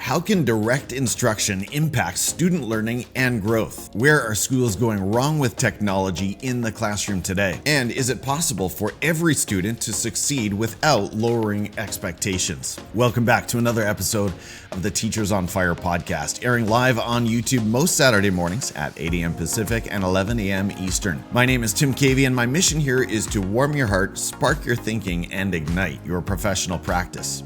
How can direct instruction impact student learning and growth? Where are schools going wrong with technology in the classroom today? And is it possible for every student to succeed without lowering expectations? Welcome back to another episode of the Teachers on Fire podcast, airing live on YouTube most Saturday mornings at 8 a.m. Pacific and 11 a.m. Eastern. My name is Tim Cavey, and my mission here is to warm your heart, spark your thinking, and ignite your professional practice.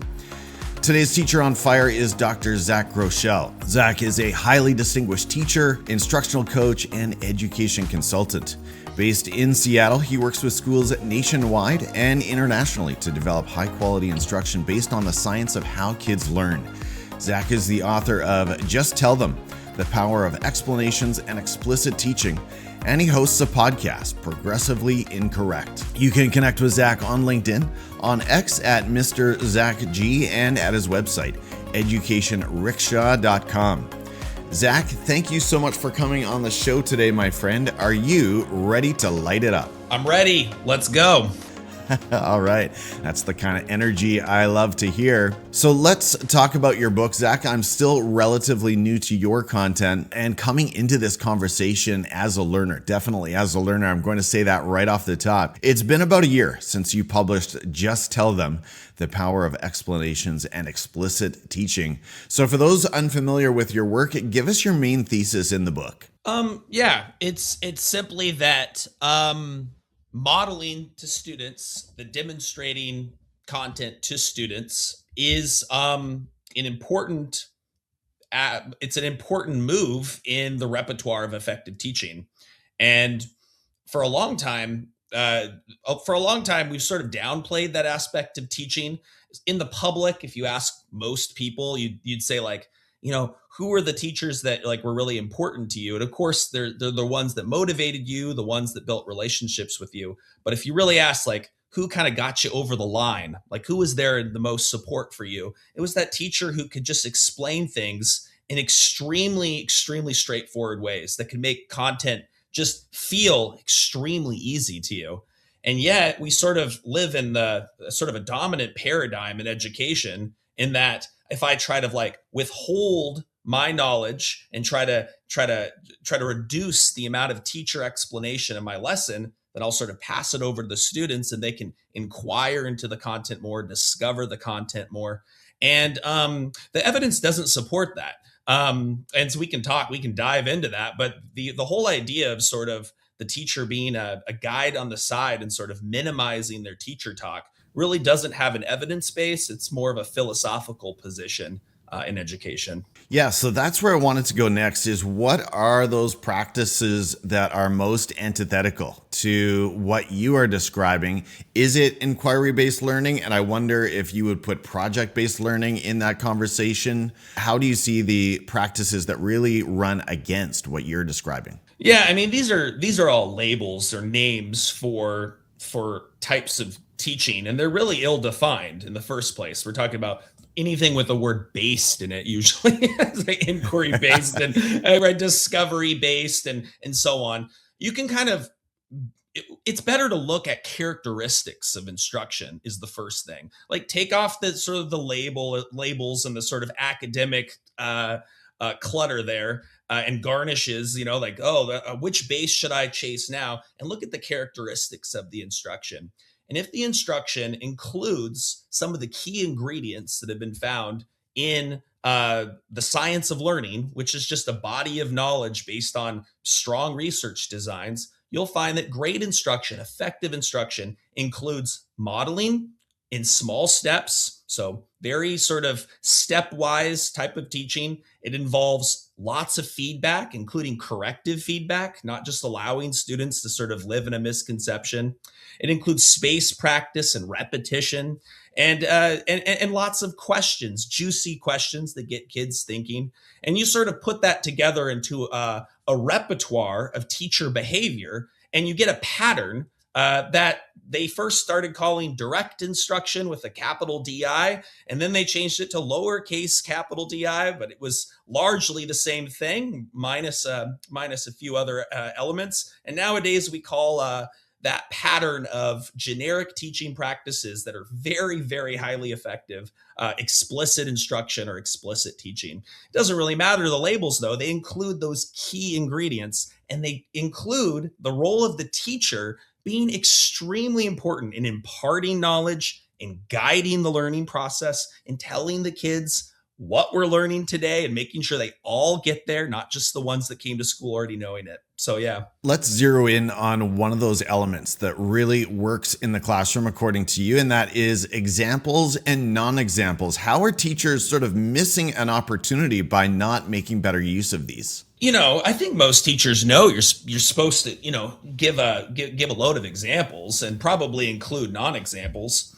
Today's Teacher on Fire is Dr. Zach Groshell. Zach is a highly distinguished teacher, instructional coach, and education consultant. Based in Seattle, he works with schools nationwide and internationally to develop high-quality instruction based on the science of how kids learn. Zach is the author of Just Tell Them, The Power of Explanations and Explicit Teaching, and he hosts a podcast, Progressively Incorrect. You can connect with Zach on LinkedIn, on X at Mr. Zach G, and at his website, educationrickshaw.com. Zach, thank you so much for coming on the show today, my friend. Are you ready to light it up? I'm ready. Let's go. All right. That's the kind of energy I love to hear. So let's talk about your book, Zach. I'm still relatively new to your content and coming into this conversation as a learner, definitely as a learner. I'm going to say that right off the top. It's been about a year since you published Just Tell Them, The Power of Explanations and Explicit Teaching. So for those unfamiliar with your work, give us your main thesis in the book. It's simply that, modeling to students, the demonstrating content to students is an important move in the repertoire of effective teaching. And for a long time, we've sort of downplayed that aspect of teaching. In the public, if you ask most people, you'd say, like, who are the teachers that were really important to you? And of course, they're the ones that motivated you, the ones that built relationships with you. But if you really ask, who kind of got you over the line, who was there the most support for you? It was that teacher who could just explain things in extremely, extremely straightforward ways that could make content just feel extremely easy to you. And yet we sort of live in the sort of a dominant paradigm in education, in that if I try to withhold my knowledge and try to reduce the amount of teacher explanation in my lesson, then I'll sort of pass it over to the students and they can inquire into the content more, discover the content more. And the evidence doesn't support that. And so we can dive into that. But the whole idea of sort of the teacher being a guide on the side and sort of minimizing their teacher talk really doesn't have an evidence base. It's more of a philosophical position in education. Yeah, so that's where I wanted to go next, is what are those practices that are most antithetical to what you are describing? Is it inquiry-based learning? And I wonder if you would put project-based learning in that conversation. How do you see the practices that really run against what you're describing? Yeah, I mean, these are all labels or names for types of teaching, and they're really ill-defined in the first place. We're talking about anything with the word based in it, usually inquiry-based and discovery-based and so on. You can it's better to look at characteristics of instruction is the first thing. Take off the sort of the labels and the sort of academic clutter there and garnishes, which base should I chase now? And look at the characteristics of the instruction. And if the instruction includes some of the key ingredients that have been found in the science of learning, which is just a body of knowledge based on strong research designs, you'll find that great instruction, effective instruction, includes modeling in small steps. So very sort of stepwise type of teaching. It involves lots of feedback, including corrective feedback, not just allowing students to sort of live in a misconception. It includes space practice and repetition, and lots of questions, juicy questions that get kids thinking. And you sort of put that together into a repertoire of teacher behavior, and you get a pattern that they first started calling direct instruction with a capital DI, and then they changed it to lowercase capital DI, but it was largely the same thing, minus a few other elements. And nowadays we call that pattern of generic teaching practices that are very, very highly effective, explicit instruction or explicit teaching. It doesn't really matter the labels, though. They include those key ingredients, and they include the role of the teacher being extremely important in imparting knowledge, in guiding the learning process, in telling the kids what we're learning today and making sure they all get there, not just the ones that came to school already knowing it. So, yeah. Let's zero in on one of those elements that really works in the classroom, according to you, and that is examples and non-examples. How are teachers sort of missing an opportunity by not making better use of these? I think most teachers know you're supposed to, give a load of examples and probably include non-examples.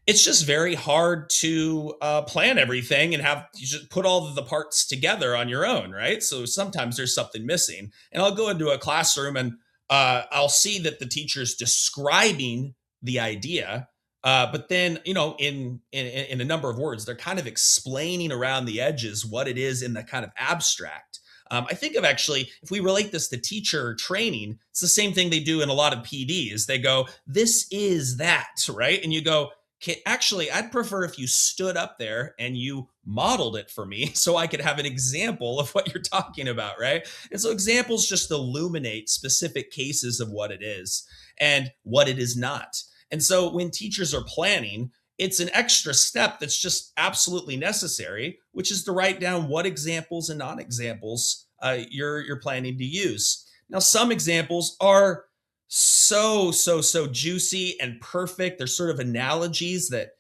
It's just very hard to plan everything and you just put all of the parts together on your own, right? So sometimes there's something missing. And I'll go into a classroom and I'll see that the teacher's describing the idea, but then, in a number of words, they're kind of explaining around the edges what it is in the kind of abstract. I think of actually, if we relate this to teacher training, it's the same thing they do in a lot of PDs. They go, this is that, right? And you go, actually, I'd prefer if you stood up there and you modeled it for me so I could have an example of what you're talking about, right? And so examples just illuminate specific cases of what it is and what it is not. And so when teachers are planning, it's an extra step that's just absolutely necessary, which is to write down what examples and non-examples you're planning to use. Now, some examples are so juicy and perfect. They're sort of analogies that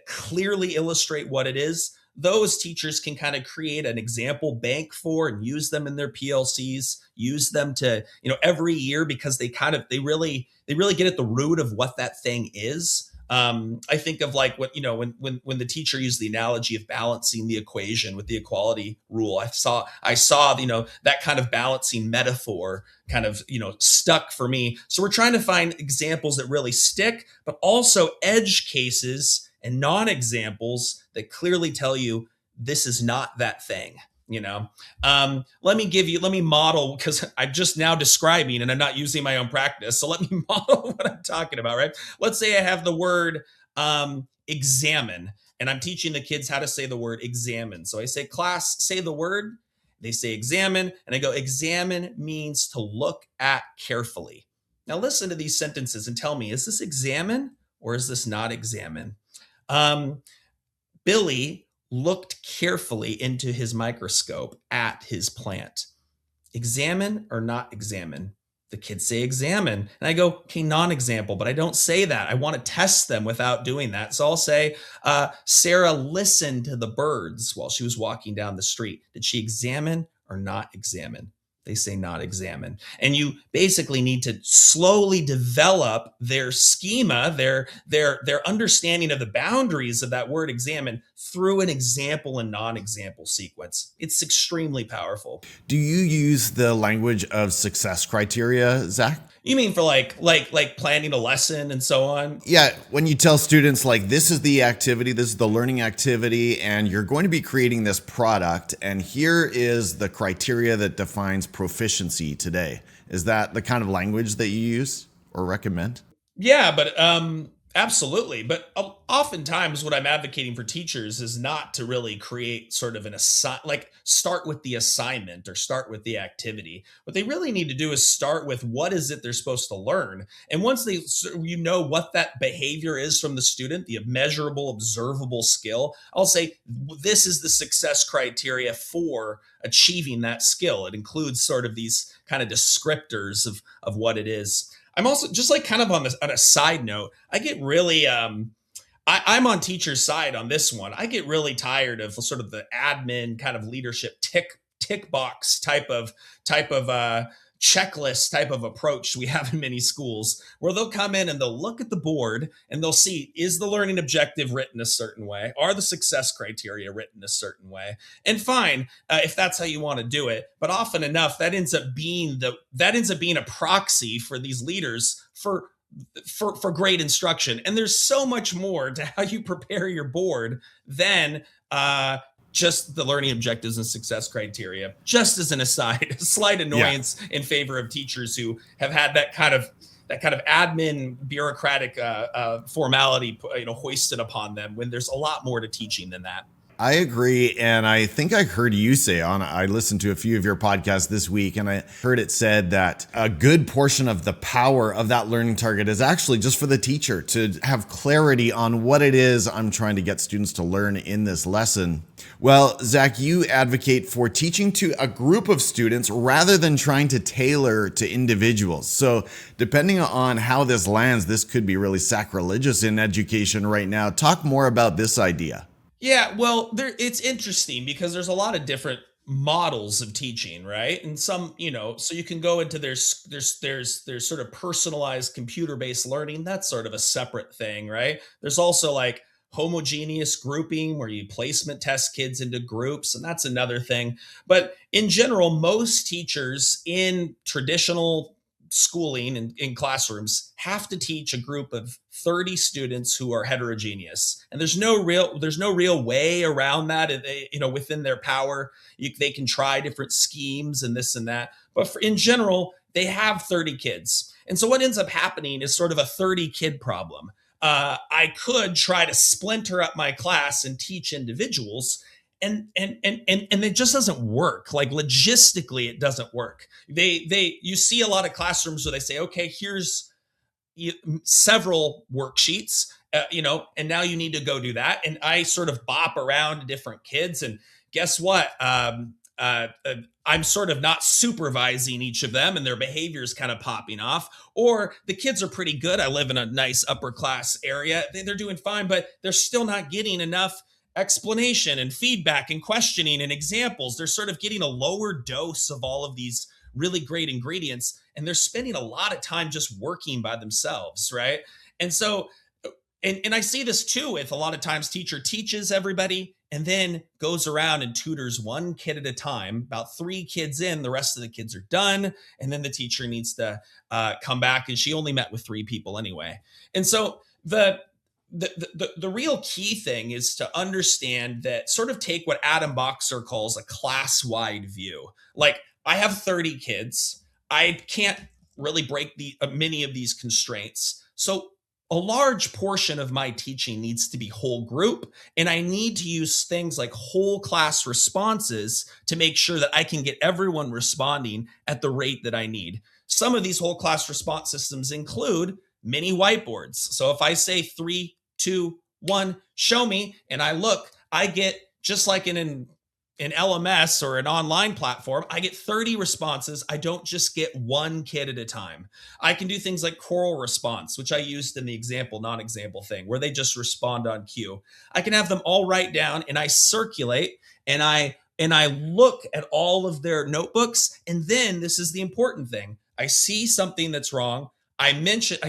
clearly illustrate what it is. Those teachers can kind of create an example bank for and use them in their PLCs, use them to, every year, because they really get at the root of what that thing is. I think of like what, when the teacher used the analogy of balancing the equation with the equality rule, I saw, that kind of balancing metaphor kind of, stuck for me. So we're trying to find examples that really stick, but also edge cases and non-examples that clearly tell you this is not that thing. Let me model, because I'm just now describing and I'm not using my own practice. So let me model what I'm talking about, right? Let's say I have the word examine, and I'm teaching the kids how to say the word examine. So I say, class, say the word. They say examine, and I go, examine means to look at carefully. Now listen to these sentences and tell me, is this examine or is this not examine? Billy looked carefully into his microscope at his plant. Examine or not examine? The kids say examine. And I go, okay, non-example, but I don't say that. I want to test them without doing that. So I'll say, Sarah listened to the birds while she was walking down the street. Did she examine or not examine? They say not examine. And you basically need to slowly develop their schema, their understanding of the boundaries of that word examine through an example and non-example sequence. It's extremely powerful. Do you use the language of success criteria, Zach? You mean for like planning a lesson and so on? Yeah, when you tell students like this is the activity, this is the learning activity, and you're going to be creating this product, and here is the criteria that defines proficiency today. Is that the kind of language that you use or recommend? Yeah, but absolutely. But oftentimes what I'm advocating for teachers is not to really create sort of start with the assignment or start with the activity. What they really need to do is start with what is it they're supposed to learn. And once what that behavior is from the student, the measurable, observable skill, I'll say, this is the success criteria for achieving that skill. It includes sort of these kind of descriptors of what it is. I'm also just like kind of on a side note, I get really, I'm on teacher's side on this one. I get really tired of sort of the admin kind of leadership tick box type of checklist type of approach we have in many schools, where they'll come in and they'll look at the board and they'll see, is the learning objective written a certain way? Are the success criteria written a certain way? And fine, if that's how you want to do it. But often enough, that ends up being a proxy for these leaders for great instruction. And there's so much more to how you prepare your board than just the learning objectives and success criteria. Just as an aside, a slight annoyance in favor of teachers who have had that kind that kind of admin bureaucratic formality, hoisted upon them, when there's a lot more to teaching than that. I agree. And I think I heard you say I listened to a few of your podcasts this week, and I heard it said that a good portion of the power of that learning target is actually just for the teacher to have clarity on what it is I'm trying to get students to learn in this lesson. Well, Zach, you advocate for teaching to a group of students rather than trying to tailor to individuals. So depending on how this lands, this could be really sacrilegious in education right now. Talk more about this idea. Yeah, well, it's interesting because there's a lot of different models of teaching, right? And some, so you can go into there's sort of personalized computer-based learning. That's sort of a separate thing, right? There's also like homogeneous grouping where you placement test kids into groups, and that's another thing. But in general, most teachers in traditional schooling and in classrooms have to teach a group of 30 students who are heterogeneous, and there's no real way around that. Within their power, they can try different schemes and this and that, but in general they have 30 kids. And so what ends up happening is sort of a 30 kid problem. I could try to splinter up my class and teach individuals, and it just doesn't work. Like logistically, it doesn't work. You see a lot of classrooms where they say, okay, here's several worksheets, and now you need to go do that. And I sort of bop around to different kids, and guess what? I'm sort of not supervising each of them, and their behavior is kind of popping off. Or the kids are pretty good. I live in a nice upper class area. They're doing fine, but they're still not getting enough explanation and feedback and questioning and examples. They're sort of getting a lower dose of all of these really great ingredients, and they're spending a lot of time just working by themselves, right? And so, and I see this too with a lot of times teacher teaches everybody and then goes around and tutors one kid at a time. About 3 kids in, the rest of the kids are done, and then the teacher needs to come back, and she only met with 3 people anyway. And so the real key thing is to understand that, sort of take what Adam Boxer calls a class-wide view. Like, I have 30 kids. I can't really break many of these constraints. So a large portion of my teaching needs to be whole group, and I need to use things like whole class responses to make sure that I can get everyone responding at the rate that I need. Some of these whole class response systems include mini whiteboards. So if I say 3, 2, 1, show me, and I look, I get, just like in an LMS or an online platform, I get 30 responses. I don't just get 1 kid at a time. I can do things like choral response, which I used in the example, non-example thing, where they just respond on cue. I can have them all write down, and I circulate, and I look at all of their notebooks. And then this is the important thing. I see something that's wrong. I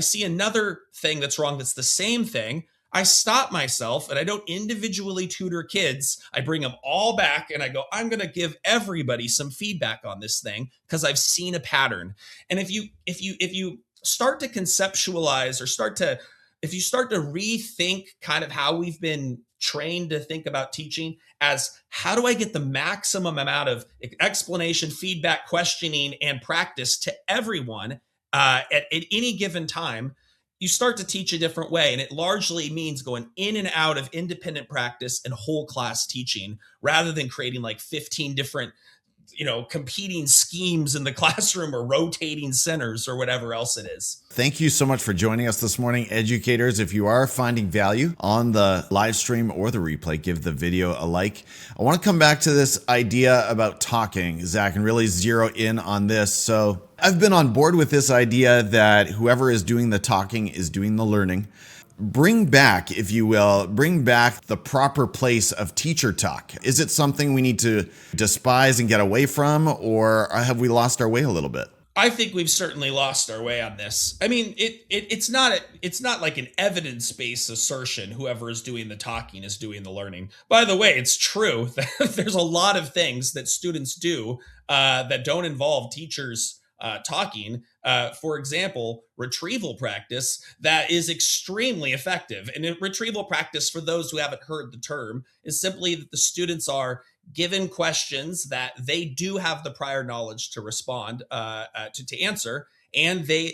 see another thing that's wrong that's the same thing. I stop myself, and I don't individually tutor kids. I bring them all back, and I go, I'm going to give everybody some feedback on this thing because I've seen a pattern. And if you start to conceptualize, or if you start to rethink kind of how we've been trained to think about teaching as, how do I get the maximum amount of explanation, feedback, questioning, and practice to everyone at any given time, you start to teach a different way. And it largely means going in and out of independent practice and whole class teaching, rather than creating like 15 different, competing schemes in the classroom, or rotating centers, or whatever else it is. Thank you so much for joining us this morning, educators. If you are finding value on the live stream or the replay, give the video a like. I want to come back to this idea about talking, Zach, and really zero in on this. So I've been on board with this idea that whoever is doing the talking is doing the learning. Bring back, if you will, the proper place of teacher talk. Is it something we need to despise and get away from, or have we lost our way a little bit? I think we've certainly lost our way on this. I mean, it's not like an evidence-based assertion. Whoever is doing the talking is doing the learning. By the way, it's true that there's a lot of things that students do that don't involve teachers talking. For example, retrieval practice, that is extremely effective. And retrieval practice, for those who haven't heard the term, is simply that the students are given questions that they do have the prior knowledge to respond to answer, and they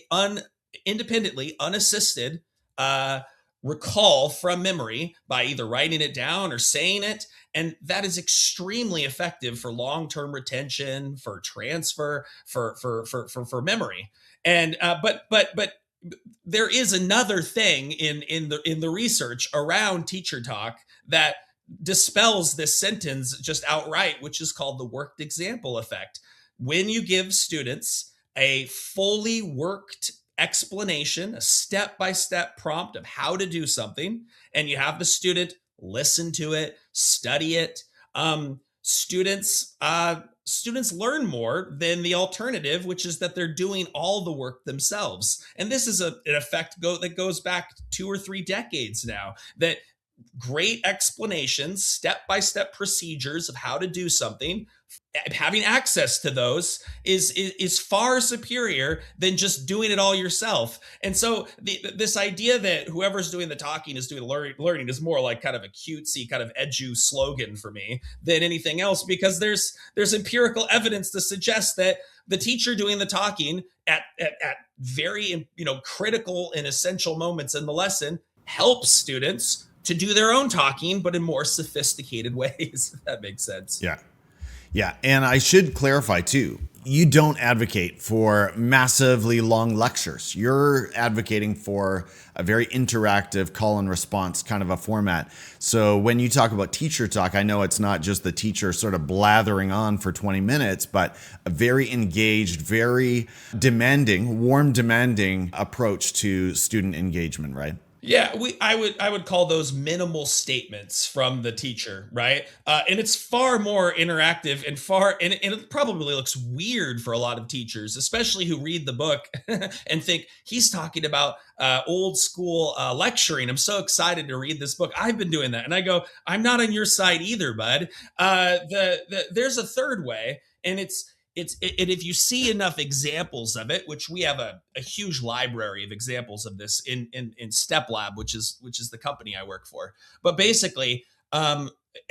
independently, unassisted, uh, recall from memory by either writing it down or saying it. And that is extremely effective for long-term retention, for transfer, for memory. And but there is another thing in the research around teacher talk that dispels this sentence just outright, which is called the worked example effect. When you give students a fully worked explanation, a step-by-step prompt of how to do something, and you have the student listen to it, study it, students learn more than the alternative, which is that they're doing all the work themselves. And this is an effect that goes back 2 or 3 decades now, that great explanations, step-by-step procedures of how to do something, having access to those is far superior than just doing it all yourself. And so this idea that whoever's doing the talking is doing learning is more like kind of a cutesy, kind of edu slogan for me than anything else, because there's empirical evidence to suggest that the teacher doing the talking at very critical and essential moments in the lesson helps students to do their own talking, but in more sophisticated ways. If that makes sense. Yeah. Yeah. And I should clarify too, you don't advocate for massively long lectures. You're advocating for a very interactive call and response kind of a format. So when you talk about teacher talk, I know it's not just the teacher sort of blathering on for 20 minutes, but a very engaged, very demanding, warm, demanding approach to student engagement, right? Yeah, I would call those minimal statements from the teacher, right? And it's far more interactive and it probably looks weird for a lot of teachers, especially who read the book and think he's talking about old school lecturing. I'm so excited to read this book. I've been doing that, and I go, I'm not on your side either, bud. There's a third way, and it's if you see enough examples of it, which we have a huge library of examples of this in Step Lab, which is the company I work for. But basically, a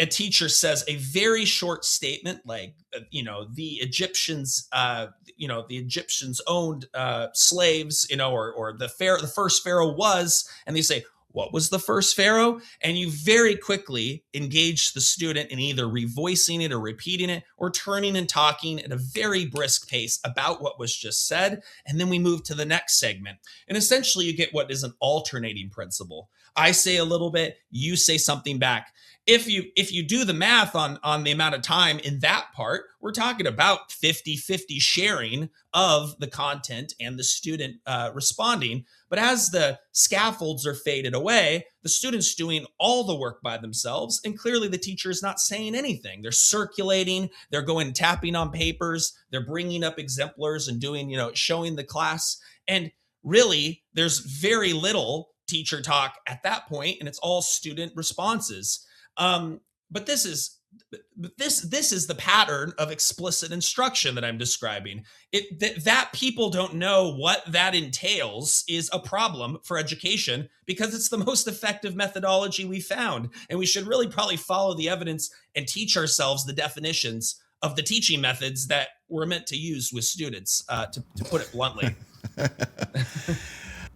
teacher says a very short statement like, the Egyptians, the Egyptians owned slaves, or the first pharaoh was, and they say, what was the first pharaoh? And you very quickly engage the student in either revoicing it or repeating it, or turning and talking at a very brisk pace about what was just said. And then we move to the next segment. And essentially you get what is an alternating principle. I say a little bit, you say something back. If you do the math on the amount of time in that part, we're talking about 50-50 sharing of the content and the student responding. But as the scaffolds are faded away, the student's doing all the work by themselves, and clearly the teacher is not saying anything. They're circulating, they're going tapping on papers, they're bringing up exemplars and doing, showing the class. And really, there's very little teacher talk at that point, and it's all student responses. But this is the pattern of explicit instruction that I'm describing. That people don't know what that entails is a problem for education, because it's the most effective methodology we found. And we should really probably follow the evidence and teach ourselves the definitions of the teaching methods that we're meant to use with students, to put it bluntly.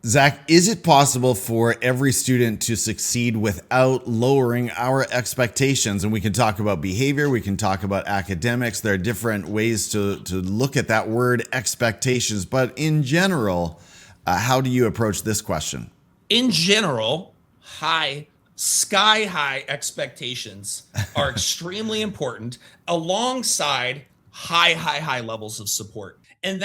Zach, is it possible for every student to succeed without lowering our expectations? And we can talk about behavior, we can talk about academics. There are different ways to look at that word expectations. But in general, how do you approach this question? In general, sky high expectations are extremely important, alongside high levels of support. And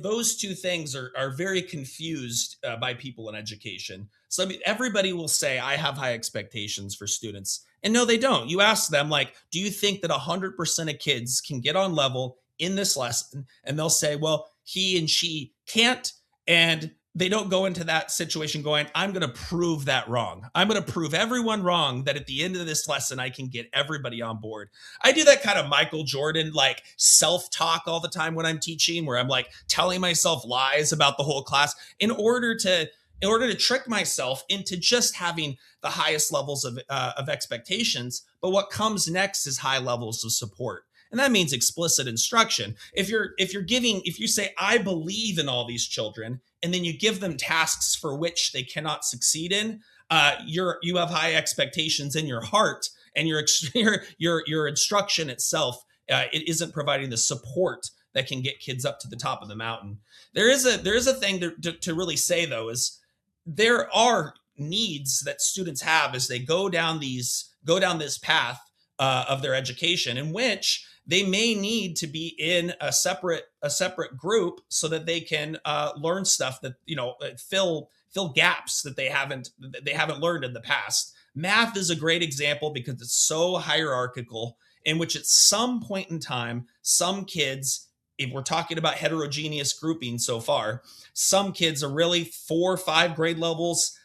those two things are very confused by people in education. So everybody will say, I have high expectations for students. And no, they don't. You ask them, like, do you think that 100% of kids can get on level in this lesson? And they'll say, well, he and she can't. And they don't go into that situation going, I'm going to prove that wrong. I'm going to prove everyone wrong, that at the end of this lesson, I can get everybody on board. I do that kind of Michael Jordan, like self-talk all the time when I'm teaching, where I'm like telling myself lies about the whole class in order to trick myself into just having the highest levels of expectations. But what comes next is high levels of support. And that means explicit instruction. If you say, I believe in all these children, and then you give them tasks for which they cannot succeed in, you have high expectations in your heart, and your instruction itself, it isn't providing the support that can get kids up to the top of the mountain. There is a thing to really say, though, is there are needs that students have as they go down this path of their education, in which they may need to be in a separate group so that they can learn stuff that, fill gaps that they haven't learned in the past. Math is a great example because it's so hierarchical, in which at some point in time, some kids, if we're talking about heterogeneous grouping so far, some kids are really 4 or 5 grade levels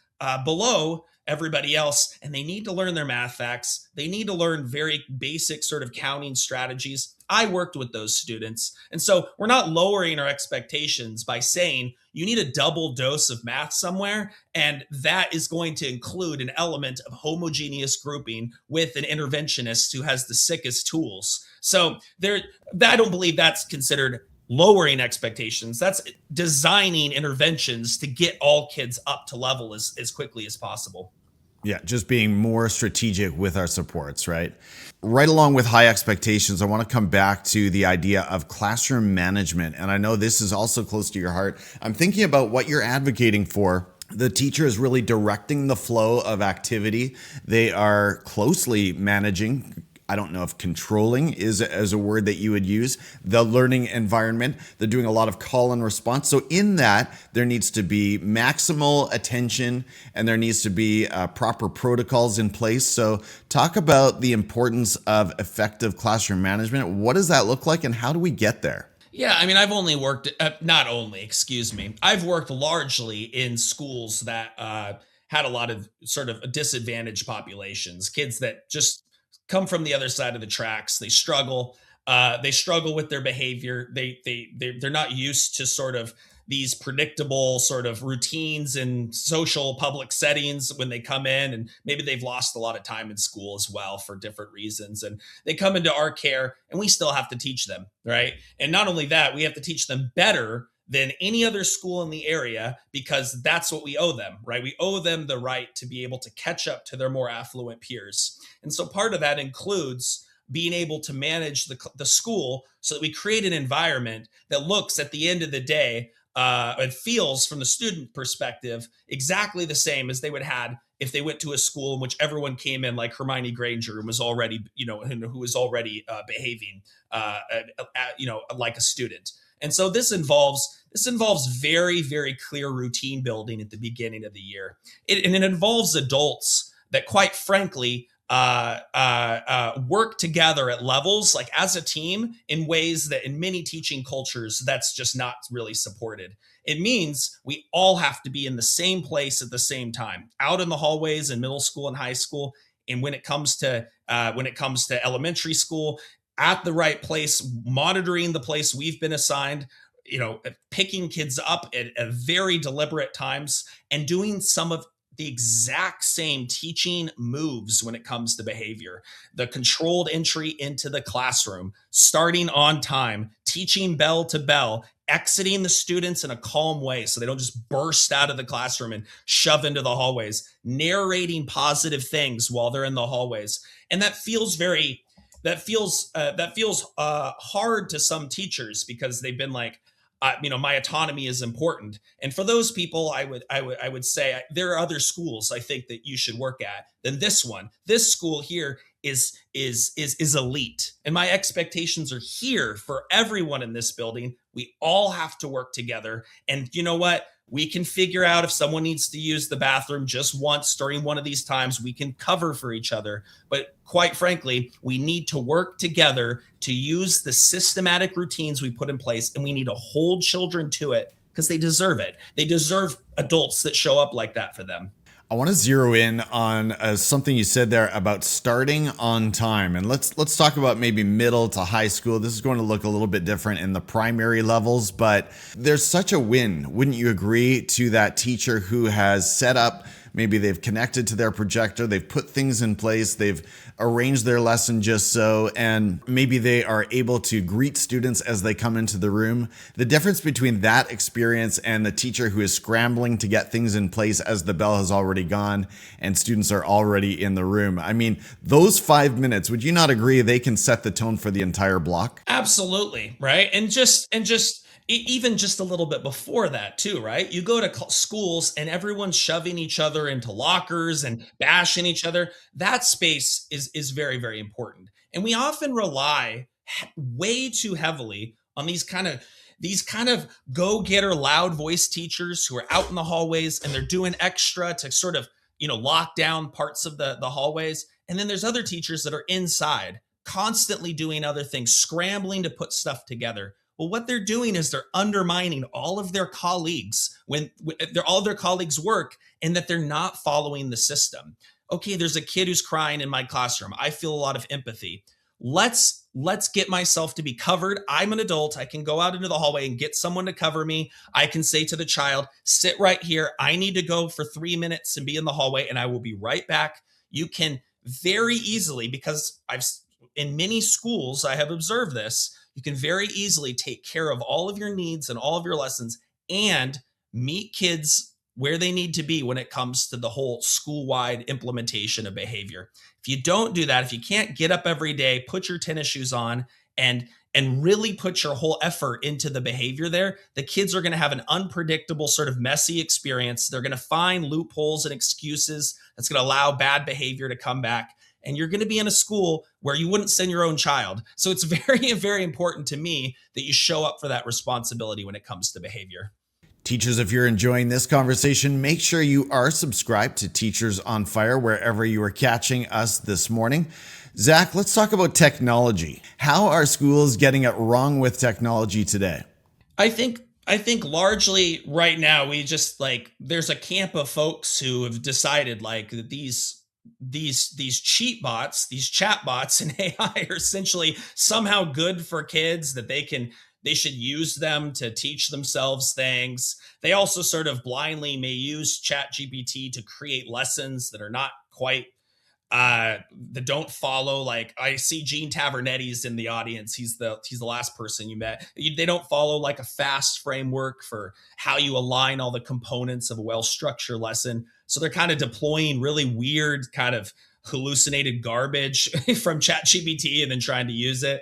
below everybody else, and they need to learn their math facts. They need to learn very basic sort of counting strategies. I worked with those students. And so we're not lowering our expectations by saying you need a double dose of math somewhere, and that is going to include an element of homogeneous grouping with an interventionist who has the sickest tools. So I don't believe that's considered lowering expectations. That's designing interventions to get all kids up to level as quickly as possible. Yeah, just being more strategic with our supports, right? Right along with high expectations, I want to come back to the idea of classroom management. And I know this is also close to your heart. I'm thinking about what you're advocating for. The teacher is really directing the flow of activity. They are closely managing, I don't know if controlling is a word that you would use, the learning environment. They're doing a lot of call and response. So in that, there needs to be maximal attention, and there needs to be proper protocols in place. So talk about the importance of effective classroom management. What does that look like, and how do we get there? Yeah, I mean, I've worked largely in schools that had a lot of sort of disadvantaged populations, kids that just come from the other side of the tracks. They struggle. They struggle with their behavior. They're not used to sort of these predictable sort of routines in social public settings when they come in, and maybe they've lost a lot of time in school as well for different reasons. And they come into our care, and we still have to teach them, right? And not only that, we have to teach them better than any other school in the area, because that's what we owe them, right? We owe them the right to be able to catch up to their more affluent peers. And so part of that includes being able to manage the school so that we create an environment that looks, at the end of the day, and feels from the student perspective exactly the same as they would have if they went to a school in which everyone came in like Hermione Granger and was already, who was already behaving, like a student. And so this involves very, very clear routine building at the beginning of the year. And it involves adults that, quite frankly, work together at levels, like as a team, in ways that in many teaching cultures, that's just not really supported. It means we all have to be in the same place at the same time, out in the hallways in middle school and high school. And when it comes to elementary school, at the right place, monitoring the place we've been assigned, picking kids up at very deliberate times, and doing some of the exact same teaching moves when it comes to behavior. The controlled entry into the classroom, starting on time, teaching bell to bell, exiting the students in a calm way so they don't just burst out of the classroom and shove into the hallways, narrating positive things while they're in the hallways. And that feels hard to some teachers, because they've been like, my autonomy is important. And for those people, I would say there are other schools I think that you should work at than this one. This school here is elite, and my expectations are here for everyone in this building. We all have to work together. And you know what? We can figure out if someone needs to use the bathroom just once during one of these times. We can cover for each other. But quite frankly, we need to work together to use the systematic routines we put in place, and we need to hold children to it, because they deserve it. They deserve adults that show up like that for them. I want to zero in on something you said there about starting on time. And let's talk about maybe middle to high school. This is going to look a little bit different in the primary levels, but there's such a win, wouldn't you agree, to that teacher who has set up Maybe they've connected to their projector, they've put things in place, they've arranged their lesson just so, and maybe they are able to greet students as they come into the room. The difference between that experience and the teacher who is scrambling to get things in place as the bell has already gone and students are already in the room. I mean, those 5 minutes, would you not agree they can set the tone for the entire block? Absolutely, right? Even just a little bit before that too, right? You go to schools and everyone's shoving each other into lockers and bashing each other. That space is very, very important. And we often rely way too heavily on these kind of go-getter loud voice teachers who are out in the hallways and they're doing extra to sort of, lock down parts of the hallways. And then there's other teachers that are inside constantly doing other things, scrambling to put stuff together. Well, what they're doing is they're undermining all of their colleagues when all of their colleagues' work, and that they're not following the system. Okay, there's a kid who's crying in my classroom. I feel a lot of empathy. Let's get myself to be covered. I'm an adult. I can go out into the hallway and get someone to cover me. I can say to the child, sit right here. I need to go for 3 minutes and be in the hallway, and I will be right back. You can very easily, because in many schools, I have observed this, you can very easily take care of all of your needs and all of your lessons and meet kids where they need to be when it comes to the whole school-wide implementation of behavior. If you don't do that, if you can't get up every day, put your tennis shoes on and really put your whole effort into the behavior there, the kids are going to have an unpredictable, sort of messy experience. They're going to find loopholes and excuses that's going to allow bad behavior to come back. And you're going to be in a school where you wouldn't send your own child. So it's very, very important to me that you show up for that responsibility when it comes to behavior. Teachers, if you're enjoying this conversation, make sure you are subscribed to Teachers on Fire wherever you are catching us this morning. Zach, let's talk about technology. How are schools getting it wrong with technology today? I think largely right now we just there's a camp of folks who have decided that these cheat bots, these chat bots and AI are essentially somehow good for kids, that they should use them to teach themselves things. They also sort of blindly may use Chat GPT to create lessons that are not quite that don't follow. I see Gene Tavernetti's in the audience. He's the last person you met. They don't follow a fast framework for how you align all the components of a well-structured lesson. So they're kind of deploying really weird kind of hallucinated garbage from ChatGPT and then trying to use it.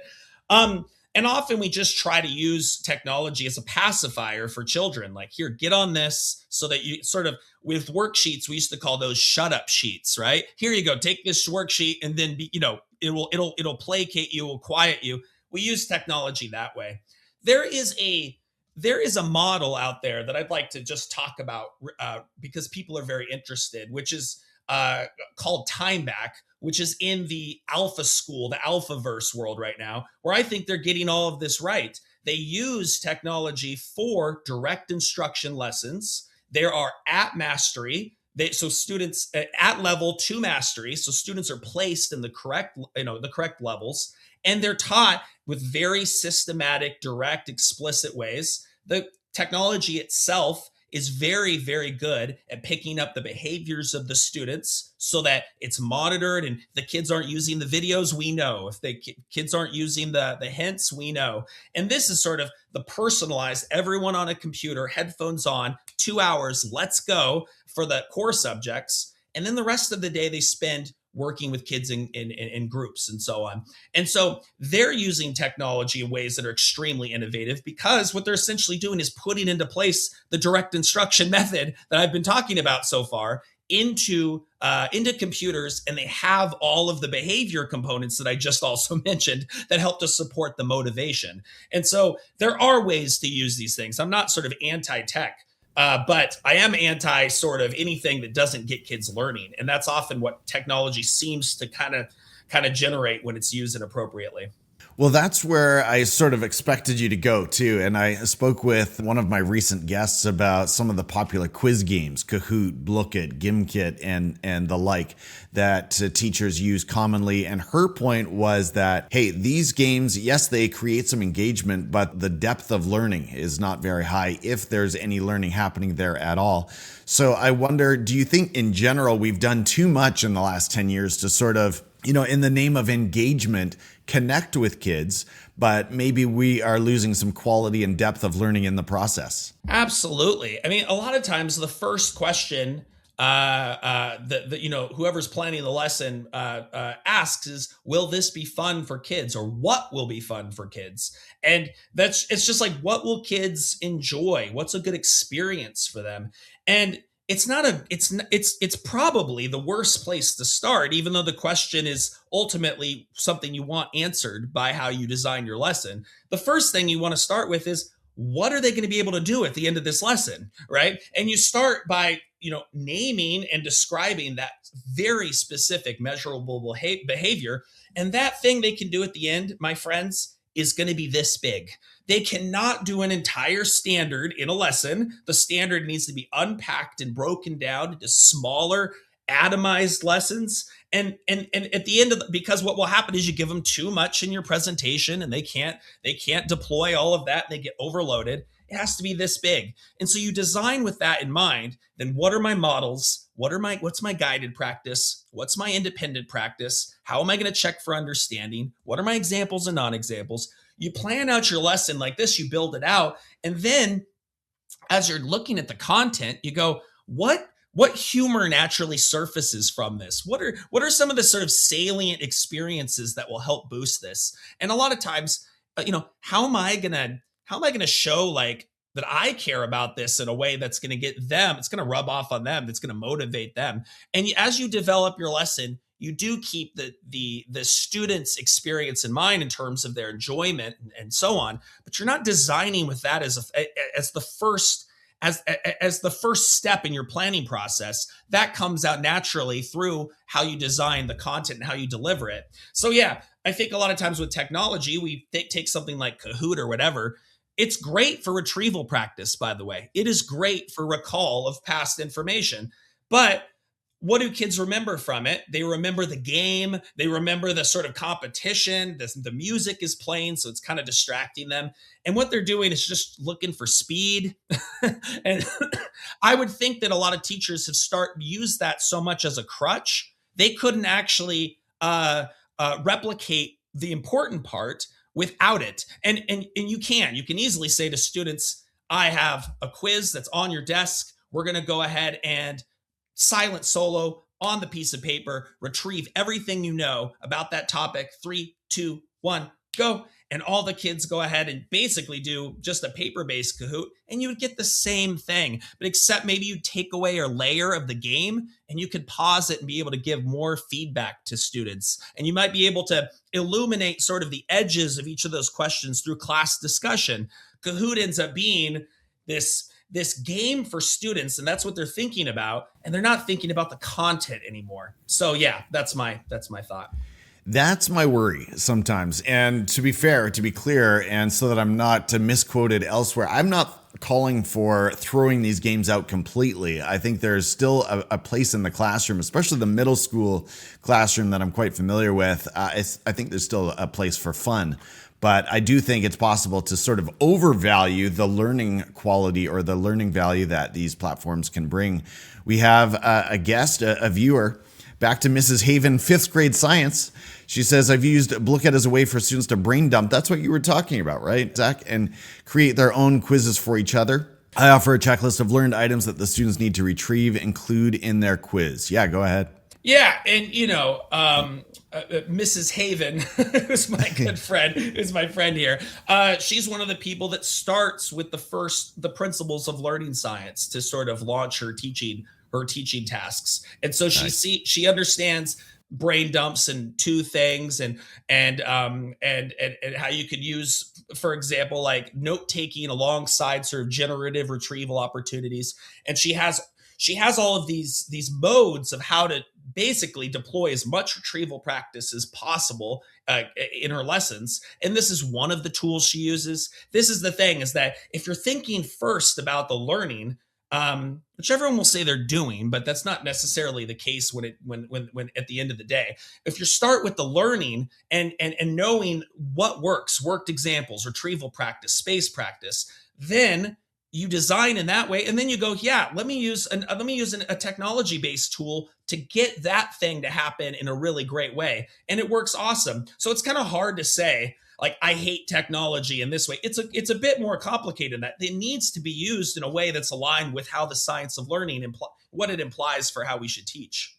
And often we just try to use technology as a pacifier for children. Here, get on this, so that you sort of, with worksheets, we used to call those shut up sheets, right? Here you go, take this worksheet and then it'll placate you, will quiet you. We use technology that way. There is a model out there that I'd like to just talk about because people are very interested, which is called Time Back, which is in the alpha school, the alphaverse world right now, where I think they're getting all of this right. They use technology for direct instruction lessons. There are at mastery. So students at level to mastery. So students are placed in the correct levels, and they're taught with very systematic, direct, explicit ways. The technology itself is very, very good at picking up the behaviors of the students so that it's monitored, and the kids aren't using the videos, we know. If the kids aren't using the hints, we know. And this is sort of the personalized, everyone on a computer, headphones on, 2 hours, let's go for the core subjects. And then the rest of the day they spend working with kids in groups and so on. And so they're using technology in ways that are extremely innovative, because what they're essentially doing is putting into place the direct instruction method that I've been talking about so far into computers, and they have all of the behavior components that I just also mentioned that help to support the motivation. And so there are ways to use these things. I'm not sort of anti-tech. But I am anti sort of anything that doesn't get kids learning. And that's often what technology seems to kind of generate when it's used inappropriately. Well, that's where I sort of expected you to go too. And I spoke with one of my recent guests about some of the popular quiz games, Kahoot, Blookit, Gimkit, and the like that teachers use commonly. And her point was that, hey, these games, yes, they create some engagement, but the depth of learning is not very high if there's any learning happening there at all. So I wonder, do you think in general we've done too much in the last 10 years to sort of, in the name of engagement, connect with kids, but maybe we are losing some quality and depth of learning in the process? Absolutely. I mean, a lot of times the first question whoever's planning the lesson asks is, will this be fun for kids, or what will be fun for kids? And it's just like, what will kids enjoy? What's a good experience for them? And it's probably the worst place to start, even though the question is ultimately something you want answered by how you design your lesson. The first thing you want to start with is, what are they going to be able to do at the end of this lesson, right? And you start by naming and describing that very specific measurable behavior. And that thing they can do at the end, my friends, is going to be this big. They cannot do an entire standard in a lesson. The standard needs to be unpacked and broken down into smaller, atomized lessons. And at the end of because what will happen is you give them too much in your presentation, and they can't deploy all of that, and they get overloaded. It has to be this big. And so you design with that in mind. Then what are my models? What's my guided practice? What's my independent practice? How am I going to check for understanding? What are my examples and non-examples? You plan out your lesson like this, you build it out. And then as you're looking at the content, you go, what humor naturally surfaces from this? What are some of the sort of salient experiences that will help boost this? And a lot of times, how am I gonna show like that I care about this in a way that's going to get them, it's going to rub off on them, that's going to motivate them. And as you develop your lesson, you do keep the student's experience in mind in terms of their enjoyment and so on, but you're not designing with that as the first step in your planning process. That comes out naturally through how you design the content and how you deliver it. So yeah, I think a lot of times with technology, we take something like Kahoot or whatever. It's great for retrieval practice, by the way. It is great for recall of past information. But what do kids remember from it? They remember the game. They remember the sort of competition. The music is playing, so it's kind of distracting them. And what they're doing is just looking for speed. And I would think that a lot of teachers have used that so much as a crutch, they couldn't actually replicate the important part without it. And you can easily say to students, I have a quiz that's on your desk. We're going to go ahead and silent solo on the piece of paper, retrieve everything you know about that topic. 3, 2, 1, go. And all the kids go ahead and basically do just a paper-based Kahoot, and you would get the same thing, but except maybe you take away a layer of the game, and you could pause it and be able to give more feedback to students. And you might be able to illuminate sort of the edges of each of those questions through class discussion. Kahoot ends up being this game for students, and that's what they're thinking about, and they're not thinking about the content anymore. So yeah, that's my thought. That's my worry sometimes. And to be fair, to be clear, and so that I'm not misquoted elsewhere, I'm not calling for throwing these games out completely. I think there's still a place in the classroom, especially the middle school classroom that I'm quite familiar with. I think there's still a place for fun. But I do think it's possible to sort of overvalue the learning quality or the learning value that these platforms can bring. We have a guest, a viewer. Back to Mrs. Haven, 5th grade science. She says, I've used Blookit as a way for students to brain dump. That's what you were talking about, right, Zach? And create their own quizzes for each other. I offer a checklist of learned items that the students need to retrieve, include in their quiz. Yeah, go ahead. Yeah, and Mrs. Haven, who's my good friend, is my friend here. She's one of the people that starts with the principles of learning science to sort of launch her teaching tasks. And so she understands brain dumps and two things and how you could use, for example, like note taking alongside sort of generative retrieval opportunities. And she has all of these modes of how to basically deploy as much retrieval practice as possible in her lessons. And this is one of the tools she uses. This is the thing, is that if you're thinking first about the learning, which everyone will say they're doing, but that's not necessarily the case when at the end of the day. If you start with the learning and knowing what works, worked examples, retrieval practice, space practice, then you design in that way, and then you go, yeah, let me use a technology-based tool to get that thing to happen in a really great way, and it works awesome. So it's kind of hard to say, like, I hate technology in this way. It's a bit more complicated than that. It needs to be used in a way that's aligned with how the science of learning what it implies for how we should teach.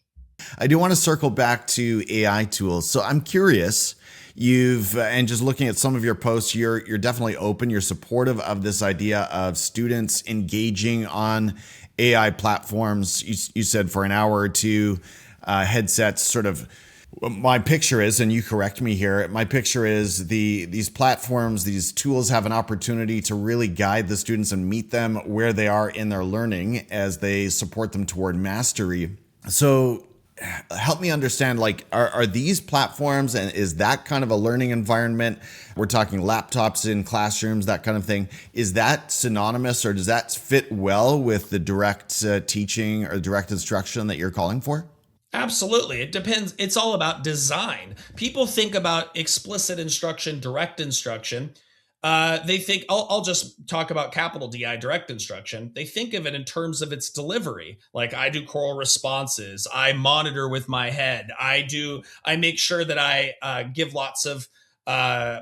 I do want to circle back to AI tools. So I'm curious, and just looking at some of your posts, you're definitely open, you're supportive of this idea of students engaging on AI platforms. You said for an hour or two, headsets, sort of. My picture is, and you correct me here, my picture is these platforms, these tools have an opportunity to really guide the students and meet them where they are in their learning as they support them toward mastery. So help me understand, like, are these platforms, and is that kind of a learning environment? We're talking laptops in classrooms, that kind of thing. Is that synonymous, or does that fit well with the direct teaching or direct instruction that you're calling for? Absolutely. It depends. It's all about design. People think about explicit instruction, direct instruction. They think, I'll just talk about capital DI, direct instruction. They think of it in terms of its delivery. Like, I do choral responses. I monitor with my head. I make sure that I give lots of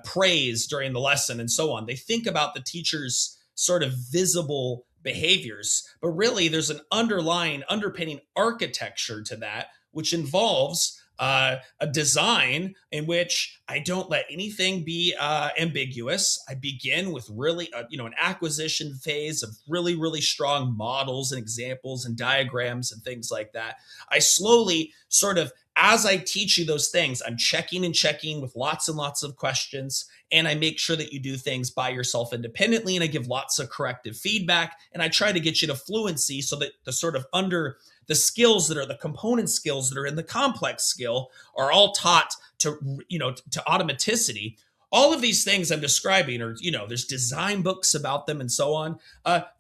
praise during the lesson and so on. They think about the teacher's sort of visible behaviors, but really there's an underpinning architecture to that, which involves a design in which I don't let anything be ambiguous. I begin with really, an acquisition phase of really, really strong models and examples and diagrams and things like that. I slowly sort of, as I teach you those things, I'm checking with lots and lots of questions. And I make sure that you do things by yourself independently. And I give lots of corrective feedback. And I try to get you to fluency so that the sort of the skills that are the component skills that are in the complex skill are all taught to automaticity. All of these things I'm describing are, there's design books about them and so on.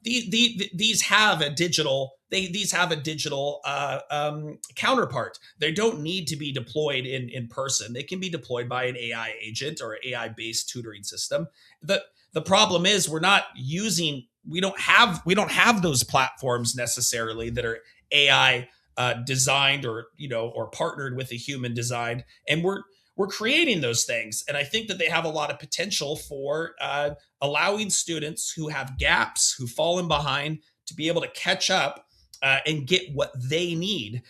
These have a digital counterpart. They don't need to be deployed in person. They can be deployed by an AI agent or AI-based tutoring system. The problem is we don't have those platforms necessarily that are AI designed or partnered with a human designed, and we're creating those things. And I think that they have a lot of potential for allowing students who have gaps, who fallen behind, to be able to catch up and get what they need,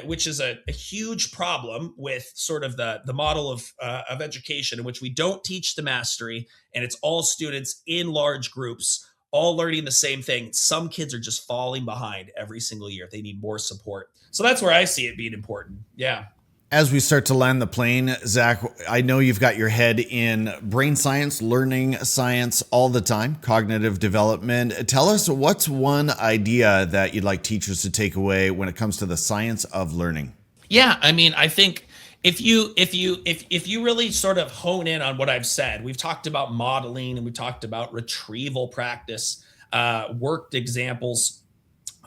which is a huge problem with sort of the model of education in which we don't teach to mastery, and it's all students in large groups, all learning the same thing. Some kids are just falling behind every single year. They need more support. So that's where I see it being important. Yeah. As we start to land the plane, Zach, I know you've got your head in brain science, learning science all the time, cognitive development. Tell us, what's one idea that you'd like teachers to take away when it comes to the science of learning? Yeah, I mean, I think if you really sort of hone in on what I've said, we've talked about modeling and we talked about retrieval practice, worked examples,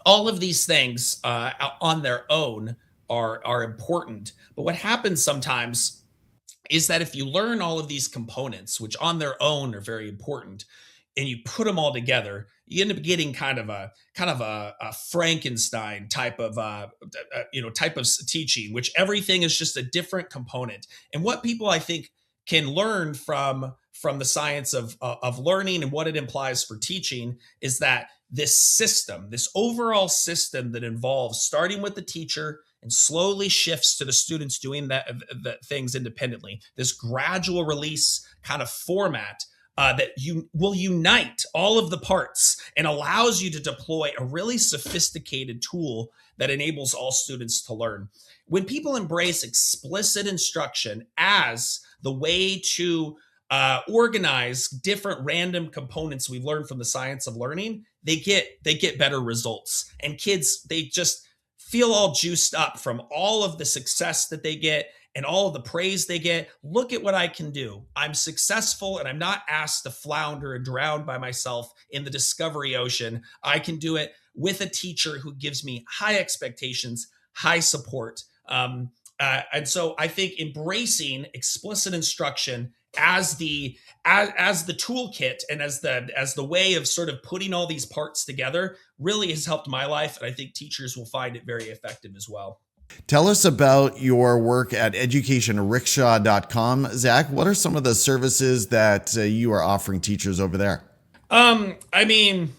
all of these things on their own are important. But what happens sometimes is that if you learn all of these components, which on their own are very important, and you put them all together, you end up getting kind of a Frankenstein type of teaching, which everything is just a different component. And what people, I think, can learn from the science of learning and what it implies for teaching is that this overall system that involves starting with the teacher and slowly shifts to the students doing the things independently, this gradual release kind of format that you will unite all of the parts and allows you to deploy a really sophisticated tool that enables all students to learn. When people embrace explicit instruction as the way to organize different random components we've learned from the science of learning, they get better results. And kids, they just feel all juiced up from all of the success that they get and all of the praise they get. Look at what I can do. I'm successful and I'm not asked to flounder and drown by myself in the discovery ocean. I can do it with a teacher who gives me high expectations, high support. And so I think embracing explicit instruction as the toolkit and as the way of sort of putting all these parts together really has helped my life, and I think teachers will find it very effective as well. Tell us about your work at educationrickshaw.com. Zach, what are some of the services that you are offering teachers over there? I mean,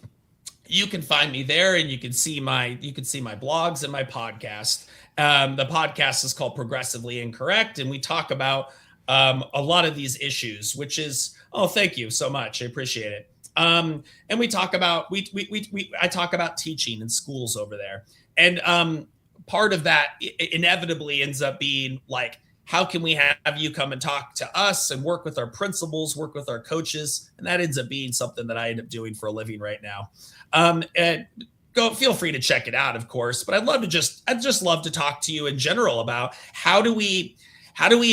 you can find me there, and you can see my blogs and my podcast. The podcast is called Progressively Incorrect, and we talk about a lot of these issues, which is, oh, thank you so much. I appreciate it. And we talk about, I talk about teaching in schools over there. And part of that inevitably ends up being like, how can we have you come and talk to us and work with our principals, work with our coaches? And that ends up being something that I end up doing for a living right now. And feel free to check it out, of course, but I'd just love to talk to you in general about how do we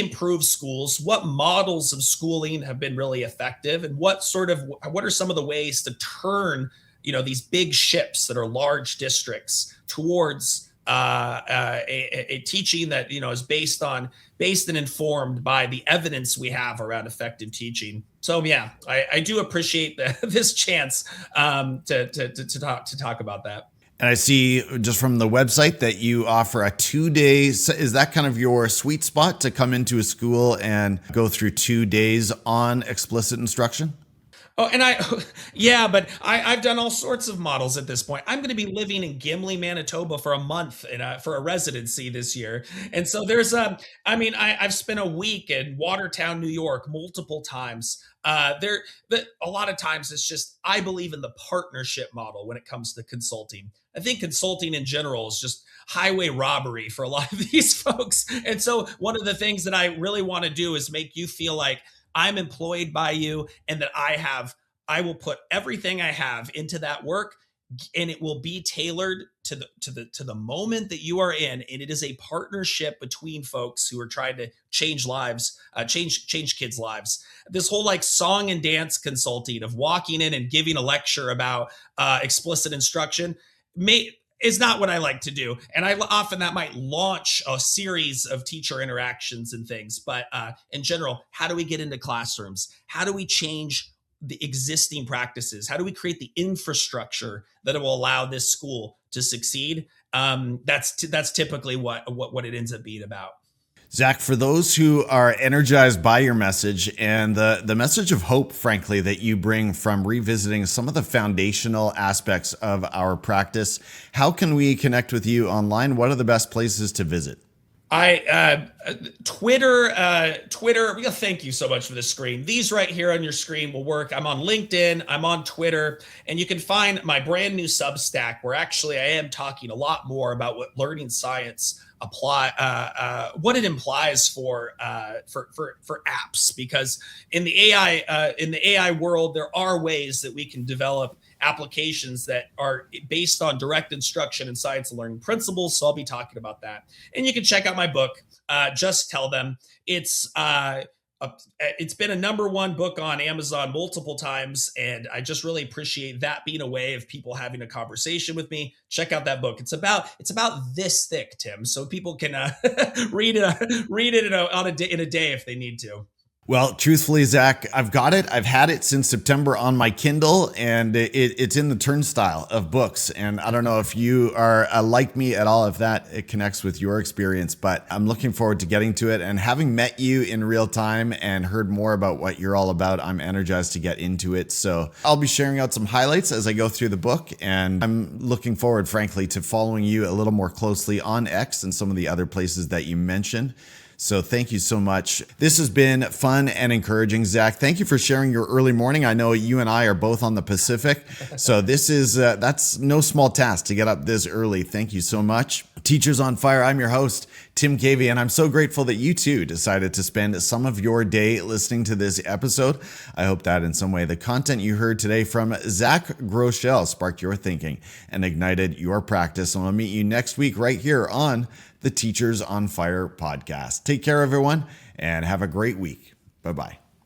improve schools? What models of schooling have been really effective, and what are some of the ways to turn, these big ships that are large districts towards a teaching that is based and informed by the evidence we have around effective teaching. So yeah, I do appreciate this chance to talk about that. And I see just from the website that you offer a 2-day. Is that kind of your sweet spot to come into a school and go through 2 days on explicit instruction? Oh, and but I've done all sorts of models at this point. I'm going to be living in Gimli, Manitoba for a month for a residency this year. And so I've spent a week in Watertown, New York, multiple times. A lot of times it's just, I believe in the partnership model when it comes to consulting. I think consulting in general is just highway robbery for a lot of these folks. And so one of the things that I really want to do is make you feel like I'm employed by you, and that I will put everything I have into that work, and it will be tailored to the moment that you are in. And it is a partnership between folks who are trying to change lives, change kids' lives. This whole like song and dance consulting of walking in and giving a lecture about explicit instruction is not what I like to do. And that might launch a series of teacher interactions and things. But in general, how do we get into classrooms? How do we change the existing practices? How do we create the infrastructure that will allow this school to succeed? That's typically what it ends up being about. Zach, for those who are energized by your message and the message of hope, frankly, that you bring from revisiting some of the foundational aspects of our practice, how can we connect with you online? What are the best places to visit? Twitter, thank you so much for this screen. These right here on your screen will work. I'm on LinkedIn, I'm on Twitter, and you can find my brand new Substack where actually I am talking a lot more about what learning science what it implies for apps, because in the AI world, there are ways that we can develop applications that are based on direct instruction and science and learning principles. So I'll be talking about that. And you can check out my book, Just Tell Them. It's been a #1 book on Amazon multiple times, and I just really appreciate that being a way of people having a conversation with me. Check out that book. It's about this thick, Tim, so people can read it in a day if they need to. Well, truthfully, Zach, I've got it. I've had it since September on my Kindle, and it's in the turnstile of books. And I don't know if you are like me at all, if it connects with your experience, but I'm looking forward to getting to it. And having met you in real time and heard more about what you're all about, I'm energized to get into it. So I'll be sharing out some highlights as I go through the book. And I'm looking forward, frankly, to following you a little more closely on X and some of the other places that you mentioned. So thank you so much. This has been fun and encouraging. Zach, thank you for sharing your early morning. I know you and I are both on the Pacific, so this is that's no small task to get up this early. Thank you so much. Teachers on Fire, I'm your host, Tim Cavey, and I'm so grateful that you too decided to spend some of your day listening to this episode. I hope that in some way the content you heard today from Zach Groshell sparked your thinking and ignited your practice. And I'll meet you next week right here on the Teachers on Fire podcast. Take care, everyone, and have a great week. Bye-bye.